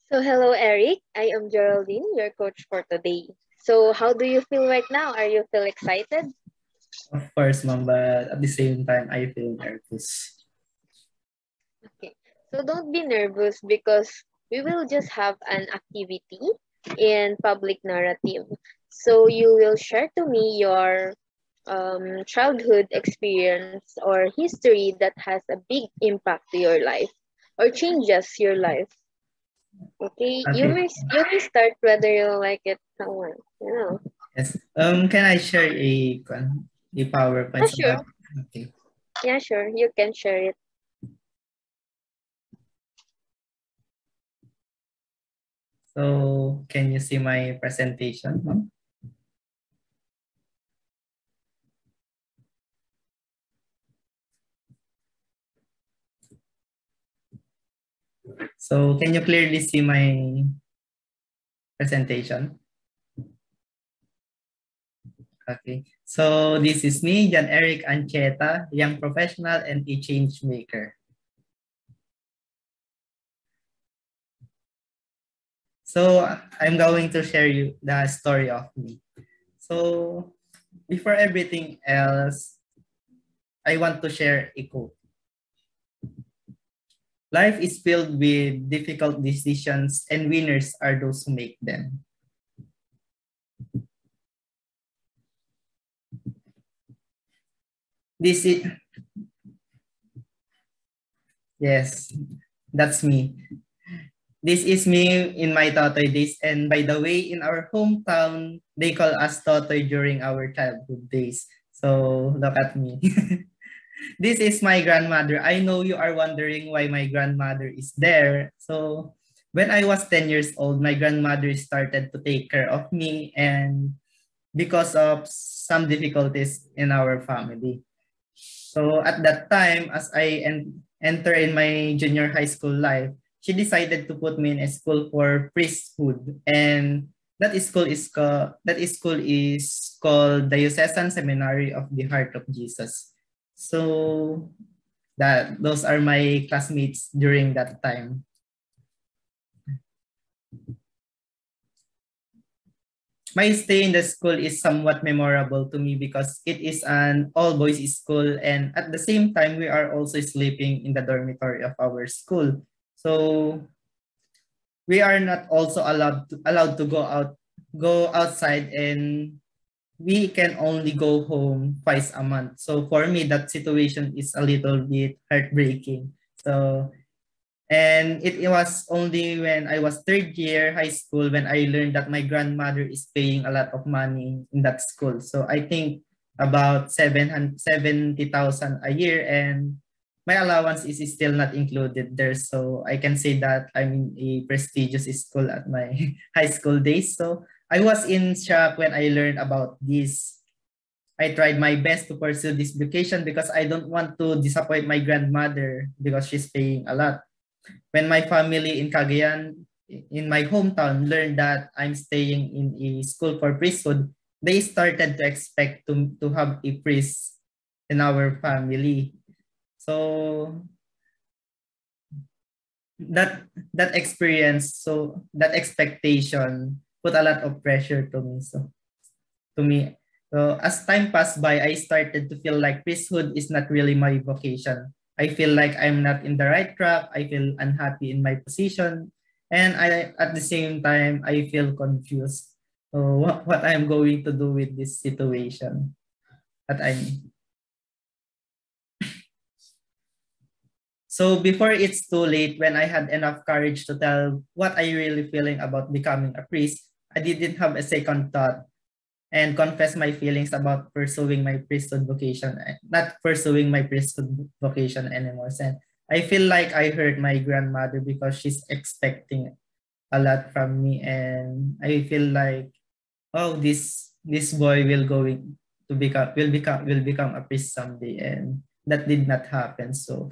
So, hello, Eric. I am Geraldine, your coach for today. So, how do you feel right now? Are you feel excited? Of course, ma'am, but at the same time, I feel nervous. Okay. So, don't be nervous because we will just have an activity in public narrative. So, you will share to me your childhood experience or history that has a big impact to your life or changes your life. Okay, Okay, you may start whether you like it, someone. You know. yes. Can I share a Yeah, PowerPoint about? sure. Okay. Yeah, sure. You can share it. So, can you see my presentation, ma'am? So, can you clearly see my presentation? Okay. So, this is me, Jan Eric Ancheta, young professional and a change maker. So, I'm going to share you the story of me. So, before everything else, I want to share a quote. Life is filled with difficult decisions, and winners are those who make them. This is, yes, that's me. This is me in my Totoy days. And by the way, in our hometown, they call us Totoy during our childhood days. So look at me. This is my grandmother. I know you are wondering why my grandmother is there. So when I was 10 years old, my grandmother started to take care of me, and because of some difficulties in our family. So at that time, as I enter in my junior high school life, she decided to put me in a school for priesthood, and that school is called Diocesan Seminary of the Heart of Jesus. So that those are my classmates during that time. My stay in the school is somewhat memorable to me because it is an all boys school, and at the same time we are also sleeping in the dormitory of our school. So we are not also allowed to go outside, and we can only go home twice a month. So for me that situation is a little bit heartbreaking. So and it was only when I was third year high school when I learned that my grandmother is paying a lot of money in that school. So I think about 770,000 a year, and my allowance is still not included there. So I can say that I'm in a prestigious school at my high school days. So I was in shock when I learned about this. I tried my best to pursue this vocation because I don't want to disappoint my grandmother because she's paying a lot. When my family in Cagayan, in my hometown, learned that I'm staying in a school for priesthood, they started to expect to have a priest in our family. So that experience, so that expectation put a lot of pressure to me. So as time passed by, I started to feel like priesthood is not really my vocation. I feel like I'm not in the right track. I feel unhappy in my position. And at the same time, I feel confused. So what I'm going to do with this situation that I'm in. So before it's too late, when I had enough courage to tell what I really feeling about becoming a priest, I didn't have a second thought and confess my feelings about pursuing my priesthood vocation, not pursuing my priesthood vocation anymore. And I feel like I hurt my grandmother because she's expecting a lot from me, and I feel like, oh, this boy will become a priest someday, and that did not happen. So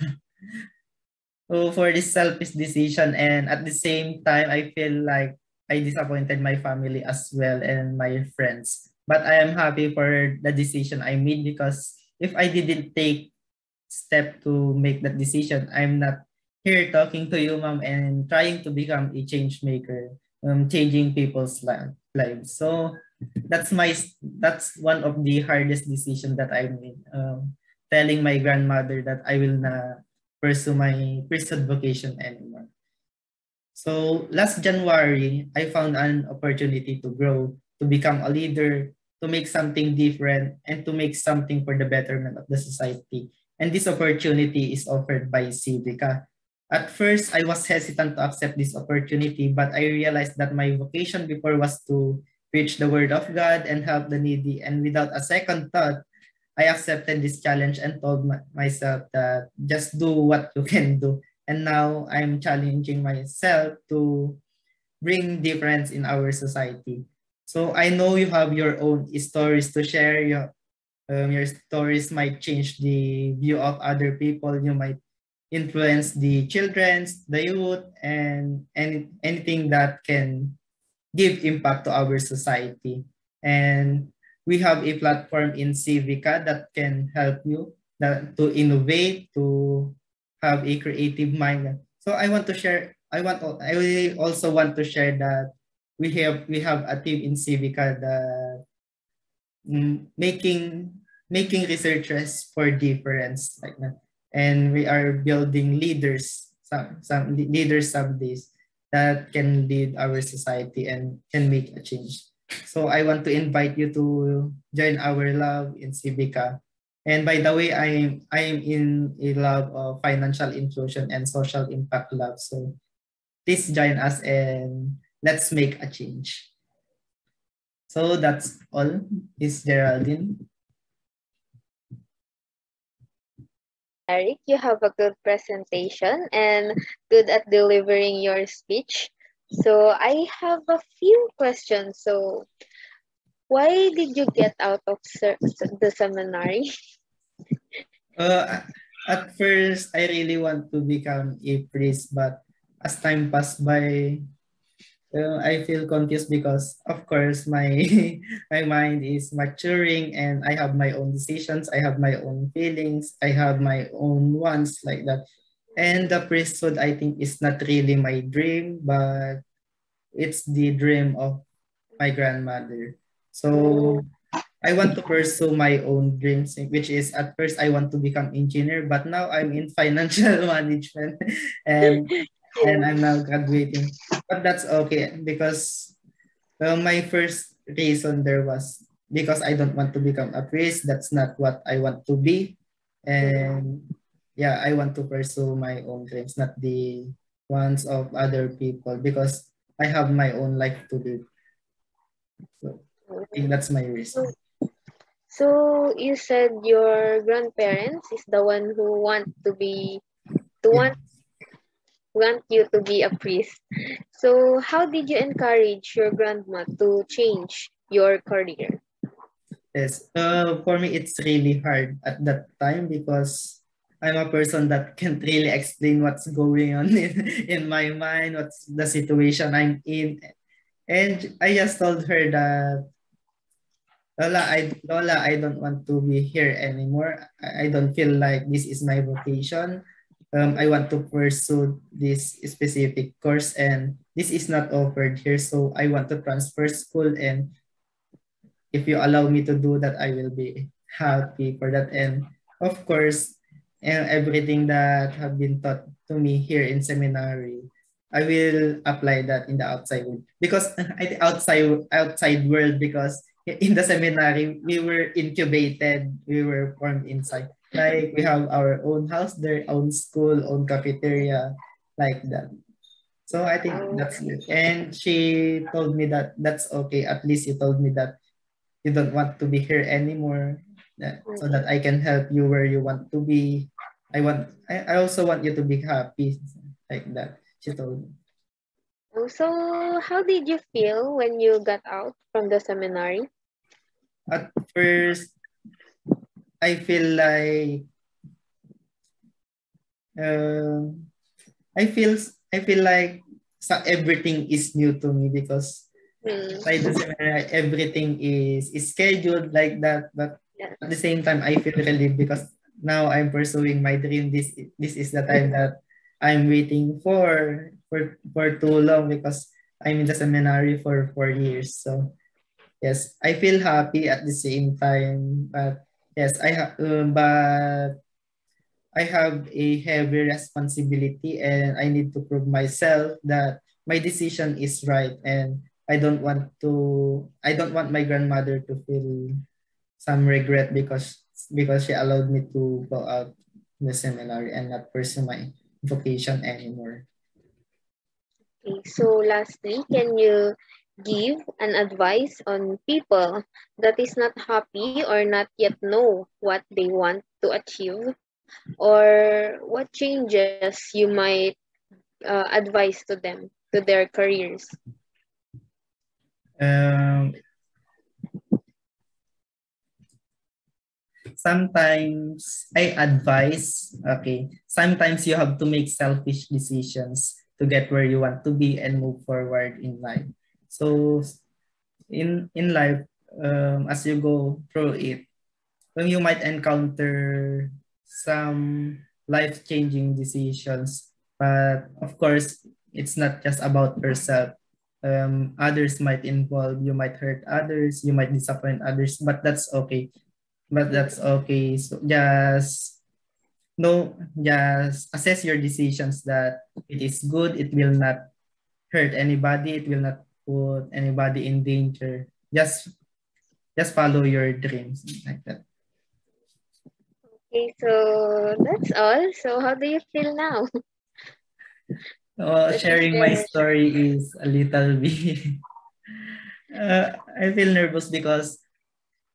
so for this selfish decision, and at the same time, I feel like I disappointed my family as well and my friends. But I am happy for the decision I made because if I didn't take step to make that decision, I'm not here talking to you, ma'am, and trying to become a change maker, changing people's lives. So that's one of the hardest decisions that I made. Telling my grandmother that I will not pursue my priesthood vocation anymore. So last January, I found an opportunity to grow, to become a leader, to make something different, and to make something for the betterment of the society. And this opportunity is offered by Civica. At first, I was hesitant to accept this opportunity, but I realized that my vocation before was to preach the word of God and help the needy. And without a second thought, I accepted this challenge and told myself that just do what you can do. And now I'm challenging myself to bring difference in our society. So I know you have your own stories to share. Your stories might change the view of other people. You might influence the children's, the youth, and anything that can give impact to our society. And we have a platform in Civica that can help you to innovate, to have a creative mind. So I want to share, I really also want to share that we have a team in Civica that making researchers for difference like that. And we are building leaders, some leaders some days that can lead our society and can make a change. So I want to invite you to join our lab in Civica. And by the way, I'm in a lab of financial inclusion and social impact lab. So please join us and let's make a change. So that's all, Miss Geraldine. Eric, you have a good presentation and good at delivering your speech. So I have a few questions. So why did you get out of the seminary? Uh, at first, I really want to become a priest, but as time passed by, I feel confused because, of course, my my mind is maturing and I have my own decisions, I have my own feelings, I have my own wants like that. And the priesthood, I think, is not really my dream, but it's the dream of my grandmother. So I want to pursue my own dreams, which is at first I want to become engineer, but now I'm in financial management and I'm now graduating. But that's okay because my first reason there was because I don't want to become a priest. That's not what I want to be. And yeah, I want to pursue my own dreams, not the ones of other people because I have my own life to live. So I think that's my reason. So you said your grandparents is the one who to Yeah. want you to be a priest. So how did you encourage your grandma to change your career? Yes. For me, it's really hard at that time because I'm a person that can't really explain what's going on in my mind, what's the situation I'm in. And I just told her that, Lola, I don't want to be here anymore. I don't feel like this is my vocation. I want to pursue this specific course and this is not offered here. So I want to transfer school and if you allow me to do that, I will be happy for that. And of course, and everything that have been taught to me here in seminary, I will apply that in the outside world because I think outside world because in the seminary we were incubated, we were formed inside. Like we have our own house, their own school, own cafeteria, like that. So I think that's it. And she told me that that's okay. At least you told me that you don't want to be here anymore so that I can help you where you want to be. I also want you to be happy like that. She told me. So how did you feel when you got out from the seminary? At first, I feel like uh, I feel like everything is new to me because by the seminary everything is scheduled like that. But at the same time, I feel relieved because now I'm pursuing my dream. This is the time that I'm waiting for too long because I'm in the seminary for 4 years. So yes, I feel happy at the same time, but yes, but I have a heavy responsibility and I need to prove myself that my decision is right, and I don't want my grandmother to feel some regret because she allowed me to go out in the seminary and not pursue my vocation anymore. Okay, so lastly, can you give an advice on people that is not happy or not yet know what they want to achieve, or what changes you might advise to them, to their careers? Um, Sometimes I advise, okay, sometimes you have to make selfish decisions to get where you want to be and move forward in life. So in life, as you go through it, when you might encounter some life-changing decisions, but of course, it's not just about yourself. Others might involve, you might hurt others, you might disappoint others, but that's okay. But that's okay. So just no, just assess your decisions that it is good. It will not hurt anybody. It will not put anybody in danger. Just follow your dreams like that. Okay, so that's all. So how do you feel now that you Sharing my shared? story is a little bit. I feel nervous because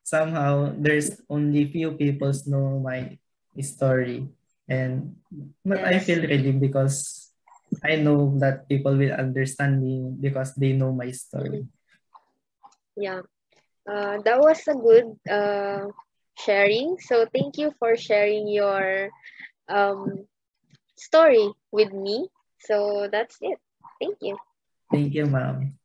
somehow there's only few people know my story, and but I Yes, feel relieved because I know that people will understand me because they know my story. mhm, yeah. That was a good sharing. So thank you for sharing your um, story with me. So that's it. Thank you. Thank you, ma'am.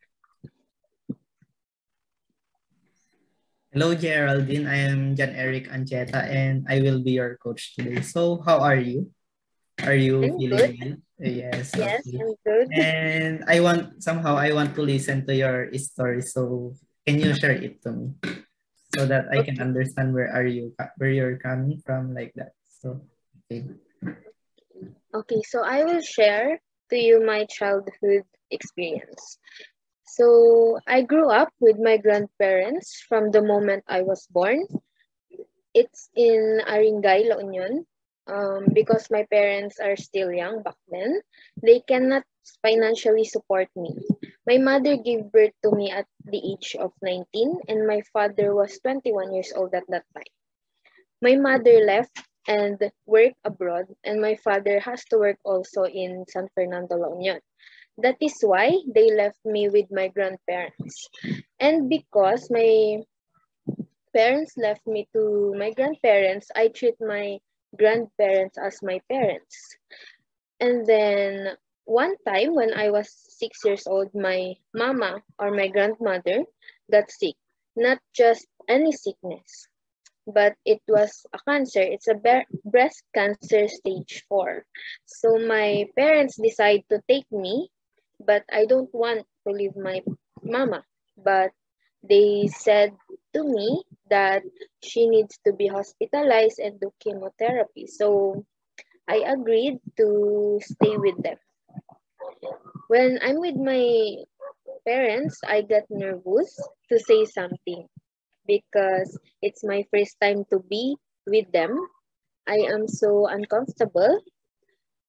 Hello, Geraldine. I am Jan Eric Ancheta, and I will be your coach today. So, how are you? Are you I'm feeling good. well? Yes, Yes, okay. I'm good. And I want to listen to your story. So, can you share it to me so that I can Okay. understand where you're coming from, like that? So, okay. Okay, so I will share to you my childhood experience. So I grew up with my grandparents from the moment I was born. It's in Aringay, La Union. Because my parents are still young back then, they cannot financially support me. My mother gave birth to me at the age of 19, and my father was 21 years old at that time. My mother left and worked abroad, and my father has to work also in San Fernando, La Union. That is why they left me with my grandparents. And because my parents left me to my grandparents, I treat my grandparents as my parents. And then one time when I was 6 years old, my mama or my grandmother got sick. Not just any sickness, but it was a cancer. It's a breast cancer stage 4. So my parents decide to take me, but I don't want to leave my mama. But they said to me that she needs to be hospitalized and do chemotherapy. So I agreed to stay with them. When I'm with my parents, I get nervous to say something because it's my first time to be with them. I am so uncomfortable,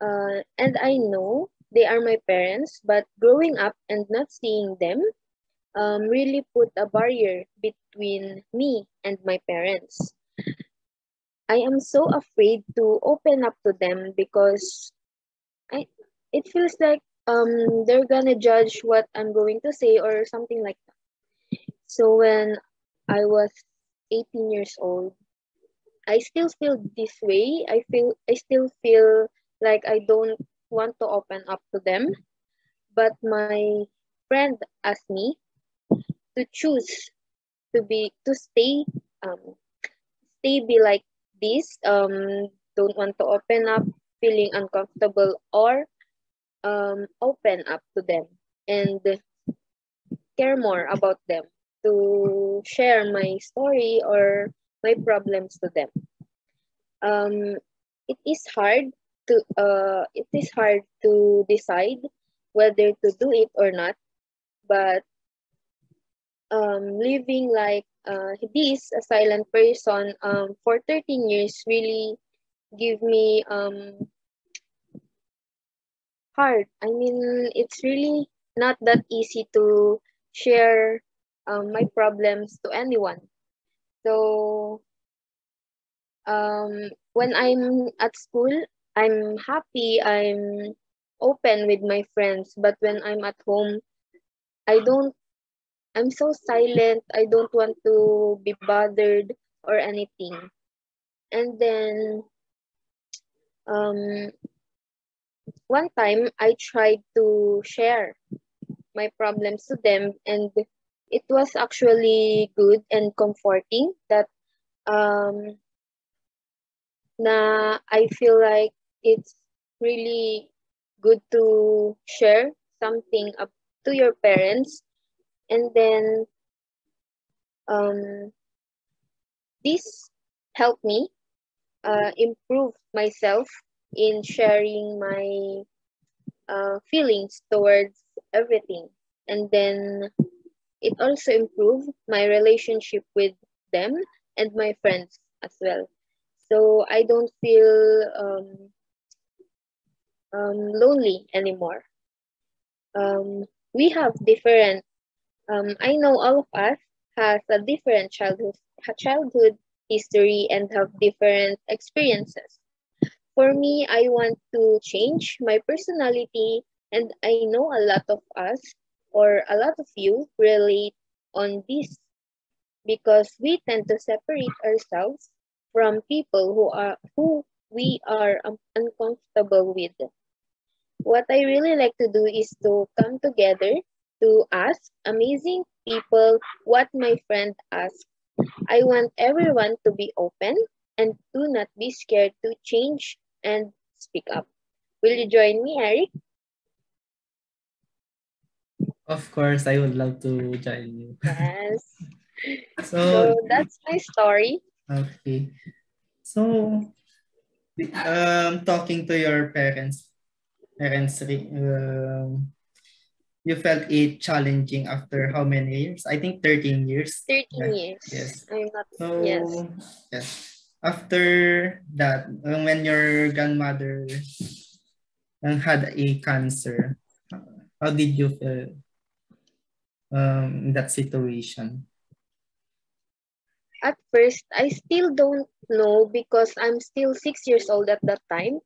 and I know they are my parents, but growing up and not seeing them really put a barrier between me and my parents. I am so afraid to open up to them because I it feels like they're gonna judge what I'm going to say or something like that. So when I was 18 years old, I still feel this way. I still feel like I don't want to open up to them. But my friend asked me to choose to um stay be like this. Don't want to open up, feeling uncomfortable or open up to them and care more about them, to share my story or my problems to them. Um, it is hard to decide whether to do it or not, but living like this, a silent person, for 13 years really give me hard. I mean, it's really not that easy to share my problems to anyone. So when I'm at school, I'm happy, I'm open with my friends, but when I'm at home, I don't, I'm so silent. I don't want to be bothered or anything. And then um, one time I tried to share my problems to them, and it was actually good and comforting that um, na I feel like it's really good to share something up to your parents, and then um, this helped me improve myself in sharing my feelings towards everything, and then it also improved my relationship with them and my friends as well. So I don't feel lonely anymore. We have different. I know all of us has a different childhood history and have different experiences. For me, I want to change my personality, and I know a lot of us or a lot of you relate on this because we tend to separate ourselves from people who we are uncomfortable with. What I really like to do is to come together to ask amazing people what my friend asked. I want everyone to be open and do not be scared to change and speak up. Will you join me, Eric? Of course, I would love to join you. Yes. So, So that's my story. okay. So, talking to your parents, you felt it challenging after how many years? I think 13 years. 13 Yeah. years. Yes. I'm not, yes. So, yes. After that, when your grandmother had a cancer, how did you feel in that situation? At first, I still don't know because I'm still 6 years old at that time.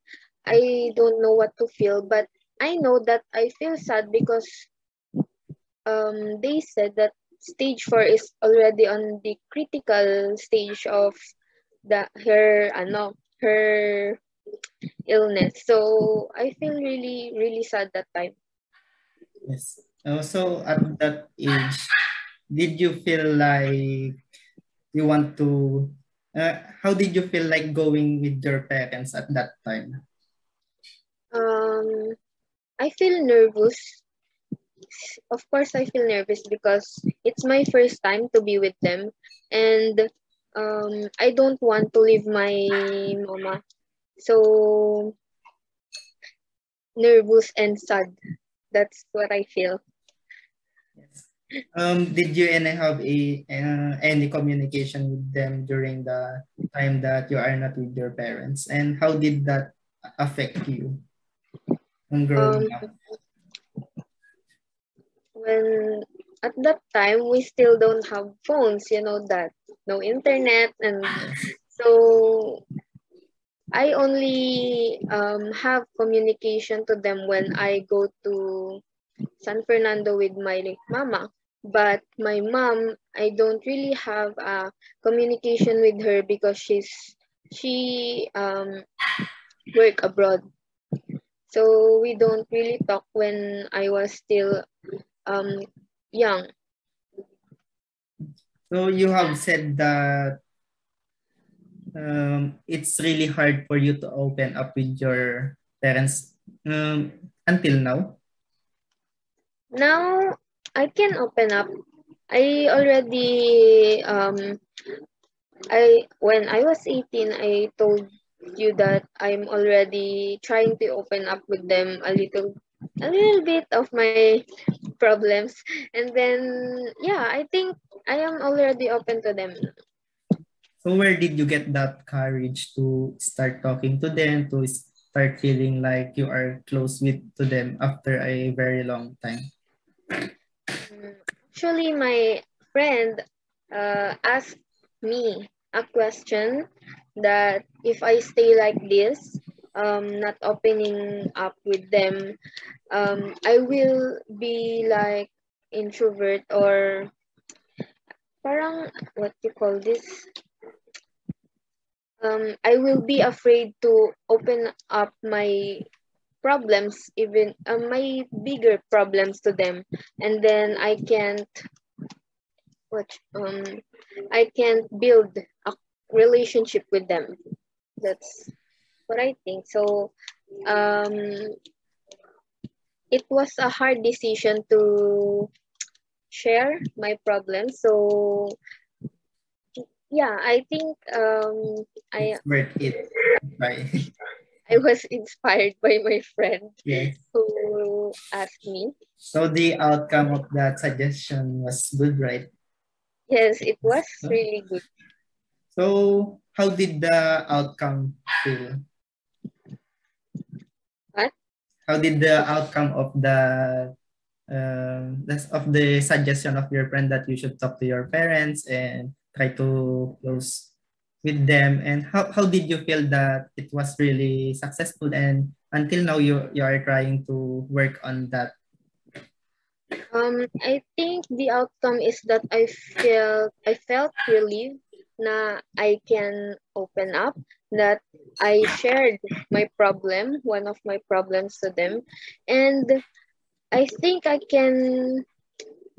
I don't know what to feel, but I know that I feel sad because they said that stage 4 is already on the critical stage of her illness. So I feel really really sad that time. Yes. So at that age, did you feel like you want to, how did you feel like going with your parents at that time? Um, I feel nervous. Of course, I feel nervous because it's my first time to be with them, and I don't want to leave my mama. So nervous and sad. That's what I feel. Yes. Did you have any communication with them during the time that you are not with your parents? And how did that affect you growing Um, up? when at that time we still don't have phones, you know that no internet, and Yes. so I only have communication to them when I go to San Fernando with my mama. But my mom, I don't really have a communication with her because she work abroad. So we don't really talk when I was still um young. So you have said that it's really hard for you to open up with your parents until now? Now I can open up. I already I when I was 18, I told you that I'm already trying to open up with them a little bit of my problems. And then yeah, I think I am already open to them. So where did you get that courage to start talking to them, to start feeling like you are close with to them after a very long time? Actually, my friend asked me a question that if I stay like this, not opening up with them, I will be like introvert or parang what you call this? I will be afraid to open up my problems, even my bigger problems to them, and then what I can't build a relationship with them. That's what I think. So um, it was a hard decision to share my problems. So yeah, I think I It's worth it. Right. I was inspired by my friend Yes. who asked me. So the outcome of that suggestion was good, right? Yes, it was So, really good. so how did the outcome feel? But How did the outcome of the suggestion of your friend that you should talk to your parents and try to close with them, and how did you feel that it was really successful, and until now you are trying to work on that? I think the outcome is that I felt relieved na I can open up, that I shared one of my problems to them, and I think I can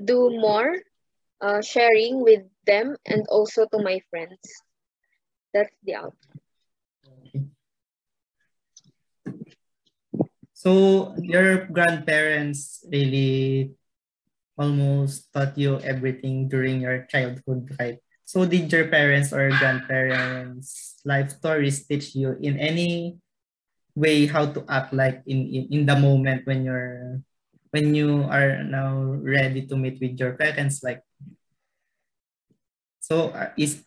do more sharing with them and also to my friends. That's the outcome. So your grandparents really almost taught you everything during your childhood, right? So did your parents or grandparents life stories teach you in any way how to act like in the moment when you are now ready to meet with your parents, like, so is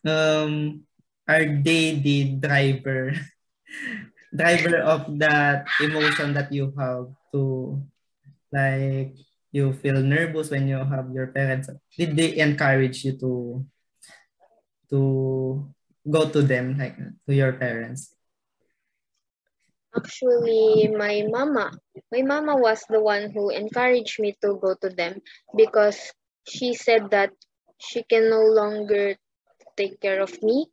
are they the driver of that emotion that you have to, like, you feel nervous when you have your parents? Did they encourage you to go to them, like to your parents? Actually, my mama was the one who encouraged me to go to them because she said that she can no longer take care of me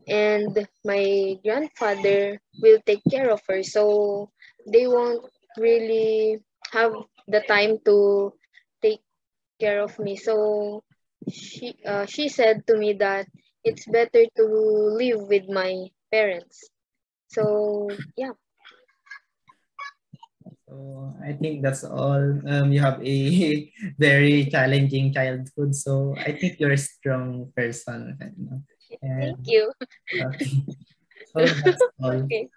and my grandfather will take care of her. So they won't really have the time to take care of me. So she said to me that it's better to live with my parents. So yeah. So I think that's all. You have a very challenging childhood, so I think you're a strong person. You know? Thank And you. okay, so that's all. Okay.